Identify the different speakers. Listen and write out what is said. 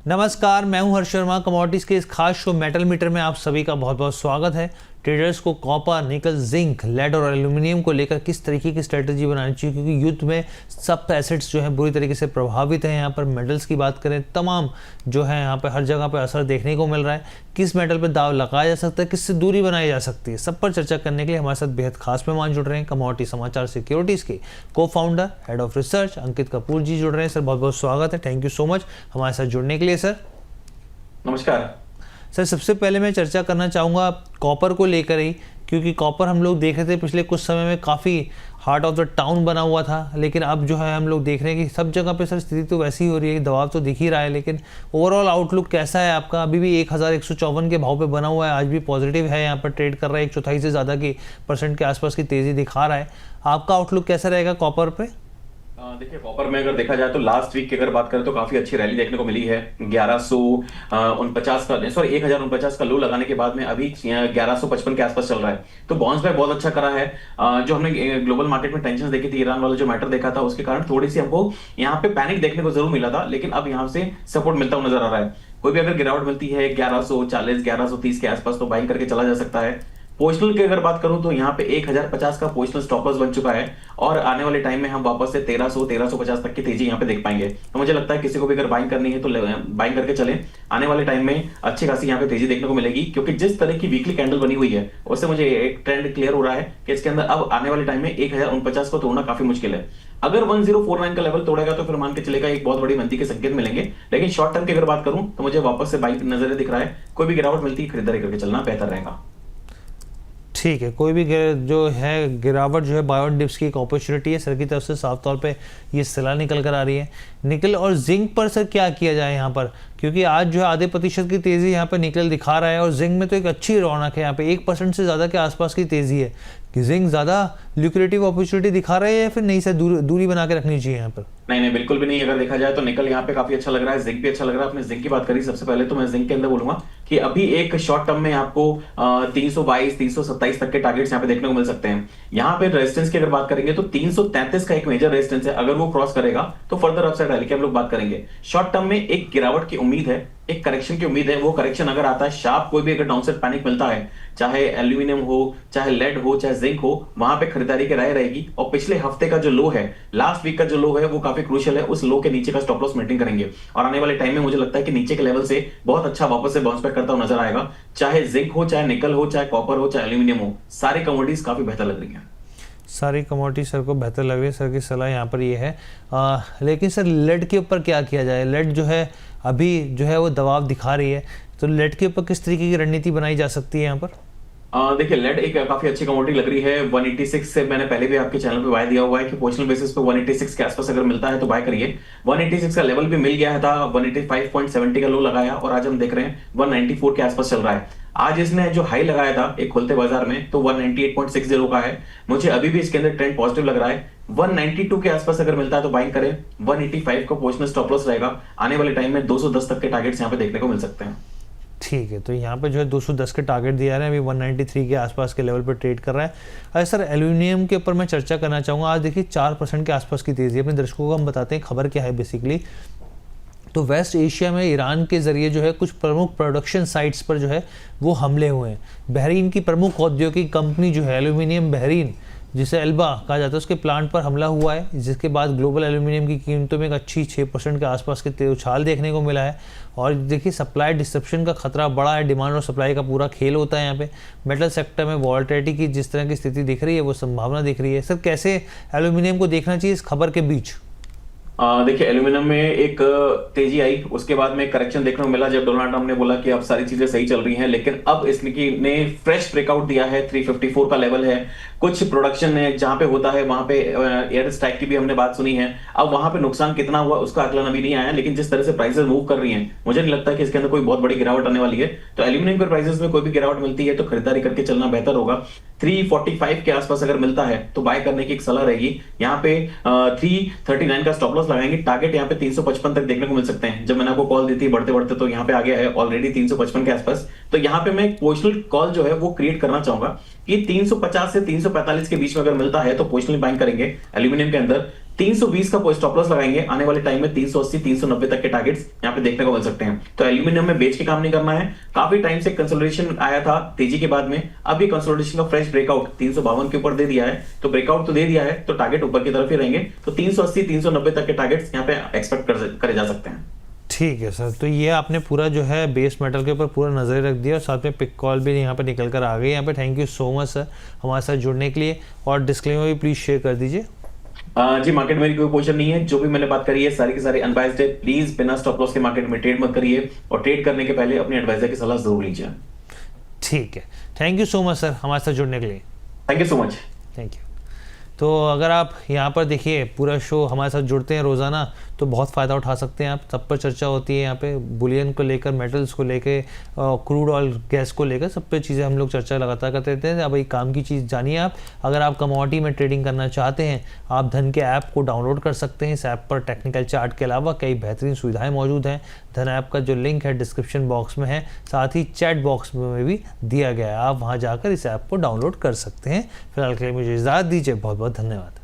Speaker 1: नमस्कार, मैं हूं हर्ष शर्मा। कमोडिटीज़ के इस खास शो मेटल मीटर में आप सभी का बहुत बहुत स्वागत है। ट्रेडर्स को कॉपर, निकल, जिंक, लेड और एल्यूमिनियम को लेकर किस तरीके की स्ट्रेटजी बनानी चाहिए, क्योंकि युद्ध में सब एसेट्स जो हैं बुरी तरीके से प्रभावित हैं। यहाँ पर मेटल्स की बात करें, तमाम जो है यहाँ पर हर जगह पर असर देखने को मिल रहा है। किस मेटल पर दाव लगाया जा सकता है, किससे दूरी बनाई जा सकती है, सब पर चर्चा करने के लिए हमारे साथ बेहद खास मेहमान जुड़ रहे हैं। कमोडिटी समाचार सिक्योरिटीज़ के को फाउंडर, हेड ऑफ रिसर्च अंकित कपूर जी जुड़ रहे हैं। सर, बहुत बहुत स्वागत है। थैंक यू सो मच हमारे साथ जुड़ने के लिए। सर
Speaker 2: नमस्कार
Speaker 1: सर, सबसे पहले मैं चर्चा करना चाहूँगा कॉपर को लेकर ही, क्योंकि कॉपर हम लोग देख रहे थे पिछले कुछ समय में काफ़ी हार्ट ऑफ द टाउन बना हुआ था, लेकिन अब जो है हम लोग देख रहे हैं कि सब जगह पे सर स्थिति तो वैसी ही हो रही है, दबाव तो दिख ही रहा है। लेकिन ओवरऑल आउटलुक कैसा है आपका? अभी भी 1154 के भाव पे बना हुआ है, आज भी पॉजिटिव है, यहाँ पर ट्रेड कर रहा है, 1/4 से ज़्यादा की परसेंट के आसपास की तेज़ी दिखा रहा है। आपका आउटलुक कैसा रहेगा कॉपर पे?
Speaker 2: देखिए, कॉपर में अगर देखा जाए तो लास्ट वीक की अगर बात करें तो काफी अच्छी रैली देखने को मिली है। 1149 का, सॉरी 1049 का लो लगाने के बाद में अभी 1155 के आसपास चल रहा है, तो बाउंस बैक बहुत अच्छा करा है। जो हमने ग्लोबल मार्केट में टेंशन देखी थी, ईरान वाला जो मैटर देखा था, उसके कारण थोड़ी सी हमको यहाँ पे पैनिक देखने को जरूर मिला था, लेकिन अब यहाँ से सपोर्ट मिलता हुआ नजर आ रहा है। कोई भी अगर गिरावट मिलती है 1140 1130 के आसपास तो बाइंग करके चला जा सकता है। पोजिशनल की अगर बात करूं तो यहाँ पे 1050 का पोजिशनल स्टॉप लॉस बन चुका है, और आने वाले टाइम में हम वापस से 1300 1350 तक की तेजी यहाँ पे देख पाएंगे। तो मुझे लगता है किसी को भी अगर बाइंग करनी है तो बाइंग करके चले, आने वाले टाइम में अच्छी खासी यहाँ पे तेजी देखने को मिलेगी, क्योंकि जिस तरह की वीकली कैंडल बनी हुई है उससे मुझे एक ट्रेंड क्लियर हो रहा है कि इसके अंदर अब आने वाले टाइम में 1049 को तोड़ना काफी मुश्किल है। अगर 1049 का लेवल तोड़ेगा तो फिर मान के चलेगा एक बहुत बड़ी मंदी के संकेत मिलेंगे, लेकिन शॉर्ट टर्म की अगर बात करूं तो मुझे वापस से बाइंग नजर दिख रहा है। कोई भी गिरावट मिलती है खरीदारी करके चलना बेहतर रहेगा।
Speaker 1: ठीक है, कोई भी जो है गिरावट जो है बाय डिप्स की एक अपॉर्चुनिटी है। सर की तरफ से साफ तौर पे ये सलाह निकल कर आ रही है। निकल और जिंक पर सर क्या किया जाए यहाँ पर, क्योंकि आज जो है आधे प्रतिशत की तेज़ी यहाँ पर निकल दिखा रहा है, और जिंक में तो एक अच्छी रौनक है, यहाँ पे 1% से ज़्यादा के आसपास की तेज़ी है। कि जिंक ज़्यादा ल्यूक्रेटिव अपॉर्चुनिटी दिखा रहा है या फिर नहीं सर दूरी बना के रखनी चाहिए यहाँ पर?
Speaker 2: नहीं, बिल्कुल भी नहीं। अगर देखा जाए तो निकल यहाँ पे काफी अच्छा लग रहा है, जिंक भी अच्छा लग रहा है। आपने जिंक की बात करी, सबसे पहले तो मैं जिंक के अंदर बोलूंगा कि अभी एक शॉर्ट टर्म में आपको 322 327 तक के टारगेट्स यहाँ पे देखने को मिल सकते हैं। यहाँ पे रेजिस्टेंस की अगर बात करेंगे तो 333 का एक मेजर रेजिस्टेंस है, अगर वो क्रॉस करेगा तो फर्दर अपसाइड रैली की हम लोग बात करेंगे। शॉर्ट टर्म में एक गिरावट की उम्मीद है, एक करेक्शन की उम्मीद है। वो करेक्शन अगर आता है शार्प, कोई भी अगर डाउनसाइड पैनिक मिलता है, चाहे एल्यूमिनियम हो, चाहे लेड हो, चाहे जिंक हो, वहां पे खरीदारी की राय रहेगी। और पिछले हफ्ते का जो लो है, लास्ट वीक का जो लो है, वो काफी क्रूशियल है। उस लो के नीचे का स्टॉप लॉस मेंटेन करेंगे, और आने वाले टाइम में मुझे लगता है कि नीचे के लेवल से बहुत अच्छा वापस से बाउंस बैक करता हुआ नजर आएगा। चाहे जिंक हो, चाहे निकल हो, चाहे कॉपर हो, चाहे एल्यूमिनियम हो, सारी कमोडिटीज काफी बेहतर लग रही है।
Speaker 1: सारी कमोडिटी सर को बेहतर लग रही है। सर की सलाह यहाँ पर ये है। लेकिन सर लेड के ऊपर क्या किया जाए? लेड जो है अभी जो है वो दबाव दिखा रही है, तो लेड के ऊपर किस तरीके की रणनीति बनाई जा सकती है यहाँ पर?
Speaker 2: देखिए, लेड एक काफी अच्छी कमोडिटी लग रही है। 186 से मैंने पहले भी आपके चैनल पे बाय दिया हुआ है कि पोजिशनल बेसिस पे 186 के आसपास अगर मिलता है तो बाय करिए। 186 का लेवल भी मिल गया था, 185.70 का लो लगाया, और आज हम देख रहे हैं 194 के आसपास चल रहा है। आज इसने जो हाई लगाया था एक खुलते बाजार में तो 198.60 का है। मुझे अभी भी इसके अंदर ट्रेंड पॉजिटिव लग रहा है। 192 के आसपास अगर मिलता है तो बाइंग करें। 185 का पोजिशनल स्टॉप लॉस रहेगा। आने वाले टाइम में 210 तक के टारगेट्स यहाँ पे देखने को मिल सकते हैं।
Speaker 1: ठीक है, तो यहाँ पे जो है 210 के टारगेट दिया रहे हैं, अभी 193 के आसपास के लेवल पर ट्रेड कर रहा है। अरे सर, एल्यूमिनियम के ऊपर मैं चर्चा करना चाहूँगा। आज देखिए 4% के आसपास की तेज़ी। अपने दर्शकों को हम बताते हैं खबर क्या है बेसिकली। तो वेस्ट एशिया में ईरान के ज़रिए जो है कुछ प्रमुख प्रोडक्शन साइट्स पर जो है वो हमले हुए हैं। बहरीन की प्रमुख औद्योगिक कंपनी जो है एल्यूमिनियम बहरीन, जिसे एल्बा कहा जाता है, उसके प्लांट पर हमला हुआ है, जिसके बाद ग्लोबल एल्यूमिनियम की कीमतों में एक अच्छी 6% के आसपास के उछाल देखने को मिला है। और देखिए सप्लाई डिस्ट्रप्शन का खतरा बड़ा है, डिमांड और सप्लाई का पूरा खेल होता है यहाँ पे। मेटल सेक्टर में वॉलेटिलिटी की जिस तरह की स्थिति दिख रही है वो संभावना दिख रही है। सर, कैसे एल्यूमिनियम को देखना चाहिए इस खबर के बीच?
Speaker 2: देखिए, एल्यूमिनियम में एक तेजी आई, उसके बाद में करेक्शन देखने को मिला जब डोनाल्ड ट्रंप ने बोला कि अब सारी चीजें सही चल रही हैं, लेकिन अब इसने फ्रेश ब्रेकआउट दिया है। 354 का लेवल है। कुछ प्रोडक्शन है जहां पे होता है वहां पे एयर स्ट्राइक की भी हमने बात सुनी है। अब वहां पे नुकसान कितना हुआ उसका आकलन अभी नहीं आया, लेकिन जिस तरह से प्राइसेस मूव कर रही हैं, मुझे नहीं लगता कि इसके अंदर कोई बहुत बड़ी गिरावट आने वाली है। तो एल्यूमिनियम के प्राइसेस में कोई भी गिरावट मिलती है तो खरीदारी करके चलना बेहतर होगा। 345 के आसपास अगर मिलता है तो बाय करने की एक सलाह रहेगी। यहाँ पे 339 का स्टॉप लॉस लगाएंगे। टारगेट यहाँ पे 355 तक देखने को मिल सकते हैं। जब मैंने आपको कॉल दी थी बढ़ते बढ़ते तो यहाँ पे आ गया है ऑलरेडी 355 के आसपास। तो यहाँ पे मैं एक पोजिशनल कॉल जो है वो क्रिएट करना चाहूंगा कि 350 से 345 के बीच में अगर मिलता है तो पोजिशनल बाइंग करेंगे एल्यूमिनियम के अंदर। 320 का स्टॉप लॉस लगाएंगे, आने वाले टाइम में 380 390 तक के टारगेट्स यहाँ पे देखने को मिल सकते हैं। तो एल्यूमिनियम में बेच के काम नहीं करना है। काफी टाइम से कंसोलिडेशन आया था तेजी के बाद में, अभी कंसोलिडेशन का फ्रेश ब्रेकआउट 352 के ऊपर दे दिया है, तो ब्रेकआउट तो दे दिया है, तो टारगेट ऊपर की तरफ ही रहेंगे। तो 380 390 तक के टारगेट्स यहाँ पे एक्सपेक्ट करे जा सकते हैं।
Speaker 1: ठीक है सर, तो ये आपने पूरा जो है बेस मेटल के ऊपर पूरा नजर रख दिया और साथ में पिक कॉल भी यहाँ पे निकल कर आ गई। यहाँ पे thank you so much sir हमारे साथ जुड़ने के लिए, और डिस्क्लेमर भी प्लीज शेयर कर दीजिए।
Speaker 2: जी, मार्केट में मेरी कोई पोजीशन नहीं है, जो भी मैंने बात करी है सारी की सारी अनबायस्ड है। प्लीज बिना स्टॉप लॉस के मार्केट में ट्रेड मत करिए, और ट्रेड करने के पहले अपने एडवाइजर की सलाह जरूर लीजिए।
Speaker 1: ठीक है, thank you so much sir हमारे साथ जुड़ने के लिए।
Speaker 2: Thank you so much.
Speaker 1: Thank you. तो अगर आप यहाँ पर देखिए पूरा शो हमारे साथ जुड़ते हैं रोज़ाना, तो बहुत फ़ायदा उठा सकते हैं आप। सब पर चर्चा होती है यहाँ पे, बुलियन को लेकर, मेटल्स को लेकर, क्रूड ऑयल गैस को लेकर, सब पे चीज़ें हम लोग चर्चा लगातार करते रहते हैं। अब एक काम की चीज़ जानिए आप, अगर आप कमोडिटी में ट्रेडिंग करना चाहते हैं, आप धन के ऐप को डाउनलोड कर सकते हैं। इस ऐप पर टेक्निकल चार्ट के अलावा कई बेहतरीन सुविधाएँ मौजूद हैं। धन ऐप का जो लिंक है डिस्क्रिप्शन बॉक्स में है, साथ ही चैट बॉक्स में भी दिया गया है। आप वहाँ जाकर इस ऐप को डाउनलोड कर सकते हैं। फिलहाल के लिए मुझे इजाज़त दीजिए, बहुत बहुत धन्यवाद।